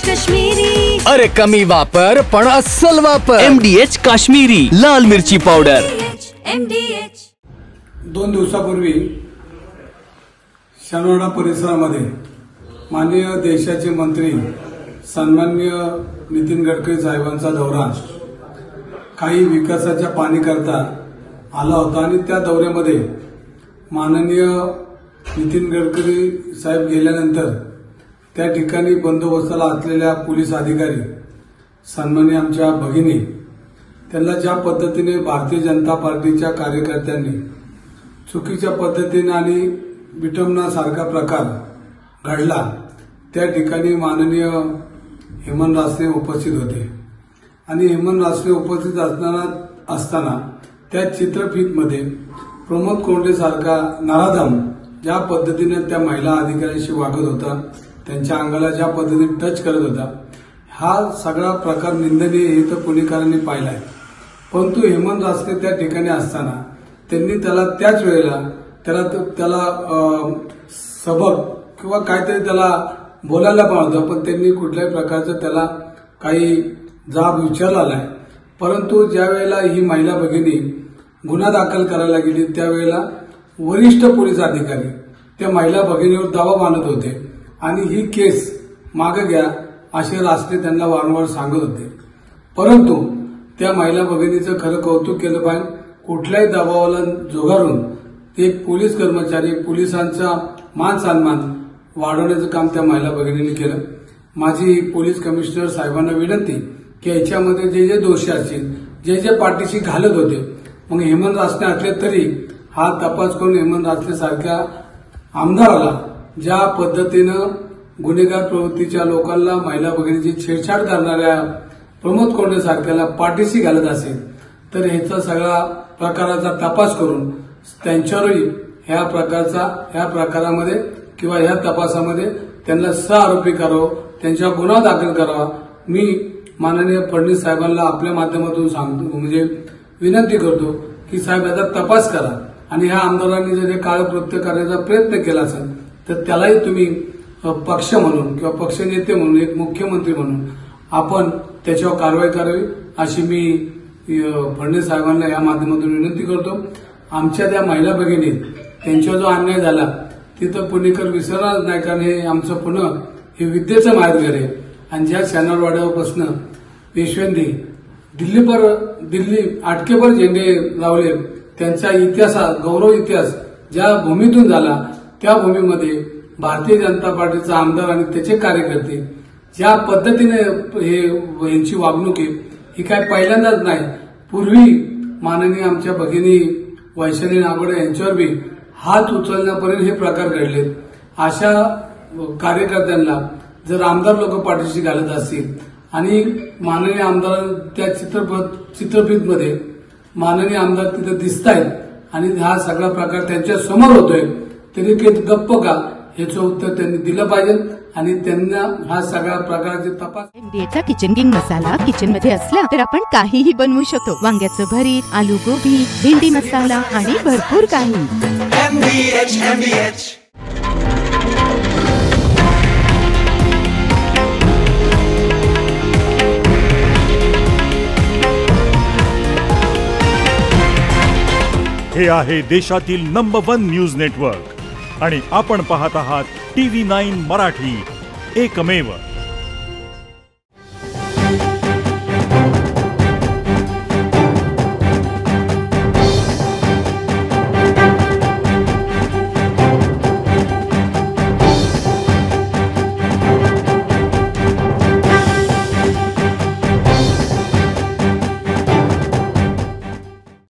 काश्मीरी. अरे कमी वापर पण अस्सल वापर. MDH काश्मीरी लाल मिरची पावडर. MDH. 2 दिवसापूर्वी शनिवार परिसरामध्ये माननीय देशाचे मंत्री सन्माननीय नितीन गडकरी साहेबांचा दौरा काही विकासाच्या पाहणीकरता आला होता आणि त्या दौऱ्यामध्ये माननीय नितीन गडकरी साहेब गेल्यानंतर त्या ठिकाणी बंदोबस्ताला असलेल्या पोलीस अधिकारी सन्माननीय आमच्या भगिनी त्यांना ज्या पद्धतीने भारतीय जनता पार्टीच्या कार्यकर्त्यांनी चुकीच्या पद्धतीने आणि विटंबनासारखा प्रकार घडला त्या ठिकाणी माननीय हेमंत रासने उपस्थित होते आणि हेमंत रासने उपस्थित असताना त्या चित्रफितमध्ये प्रमोद कोंडे सारखा नराधम ज्या पद्धतीने त्या महिला अधिकाऱ्यांशी वागत होता, त्यांच्या अंगाला ज्या पद्धतीने टच करत होता, हा सगळा प्रकार निंदनीय हे तर पुणेकरांनी पाहिलाय. परंतु हेमंत रासने त्या ठिकाणी असताना त्यांनी त्याला त्याच वेळेला त्याला सबक किंवा काहीतरी त्याला बोलायला पाहिजे, पण त्यांनी कुठल्याही प्रकारचं त्याला काही जाब विचारला नाही. परंतु ज्या वेळेला ही महिला भगिनी गुन्हा दाखल करायला गेली त्यावेळेला वरिष्ठ पोलीस अधिकारी त्या महिला भगिनीवर दावा बांधत होते आणि ही केस मागे घ्या असे रासने त्यांना वारंवार सांगत होते. परंतु त्या महिला भगिनीचं खरं कौतुक केलं पाहिजे. कुठल्याही दबावाला झुगारून ते पोलीस कर्मचारी पोलिसांचा मान सन्मान वाढवण्याचं काम त्या महिला भगिनींनी केलं. माझी पोलीस कमिशनर साहेबांना विनंती की याच्यामध्ये जे जे दोषी असतील जे जे पाठीशी घालत होते मग हेमंत रासने असले तरी हा तपास करून हेमंत रासने सारख्या आमदाराला ज्या पद्धतीनं गुन्हेगार प्रवृत्तीच्या लोकांना महिला भगिनीची छेडछाड करणाऱ्या प्रमोद कोंडे सारख्याला पाठीशी घालत असेल तर ह्याचा सगळा प्रकाराचा तपास करून त्यांच्यावरही ह्या प्रकारामध्ये किंवा ह्या तपासामध्ये त्यांना सहआरोपी करावं, त्यांच्यावर गुन्हा दाखल करावा. मी माननीय फडणवीस साहेबांना आपल्या माध्यमातून सांगतो म्हणजे विनंती करतो की साहेब याचा तपास करा आणि ह्या आमदारांनी जर काळकृत्य करण्याचा प्रयत्न केला असेल तर त्यालाही तुम्ही पक्ष म्हणून किंवा पक्षनेते म्हणून एक मुख्यमंत्री म्हणून आपण त्याच्यावर कारवाई करावी अशी मी फडणवीस साहेबांना या माध्यमातून विनंती करतो. आमच्या त्या महिला भगिनी त्यांच्यावर जो अन्याय झाला तिथं पुणेकर विसरणार नाही, कारण हे आमचं पुणे हे विद्येचं माहेरघर आहे आणि ज्या शनिवारवाड्यापासून पेशव्यांनी दिल्ली आटकेभर झेंडे लावले, त्यांचा इतिहास गौरव इतिहास ज्या भूमीतून झाला त्या भूमीमध्ये भारतीय जनता पार्टीचा आमदार आणि त्याचे कार्यकर्ते ज्या पद्धतीने यांची वागणूक आहे ही काय पहिल्यांदाच नाही. पूर्वी माननीय आमच्या भगिनी वैशाली नागोडे यांच्यावर बी हात उचलण्यापर्यंत हे प्रकार घडले. अशा कार्यकर्त्यांना जर आमदार लोक पाठीशी घालत असतील आणि माननीय आमदार त्या चित्रफितमध्ये माननीय आमदार तिथे दिसत आहेत आणि हा सगळा प्रकार त्यांच्या समोर होतोय तरी गप्प का याचं उत्तर त्यांनी दिलं पाहिजे आणि त्यांना हा सगळा प्रकारचे तपास. MDHचा किचन किंग मसाला किचन मध्ये असला तर आपण काहीही बनवू शकतो. वांग्याचं भरीत, आलू गोबी, भेंडी मसाला आणि भरपूर काही. MDH. हे आहे देशातील नंबर 1 न्यूज नेटवर्क आणि आपण पाहत आहात TV9 मराठी, एकमेव.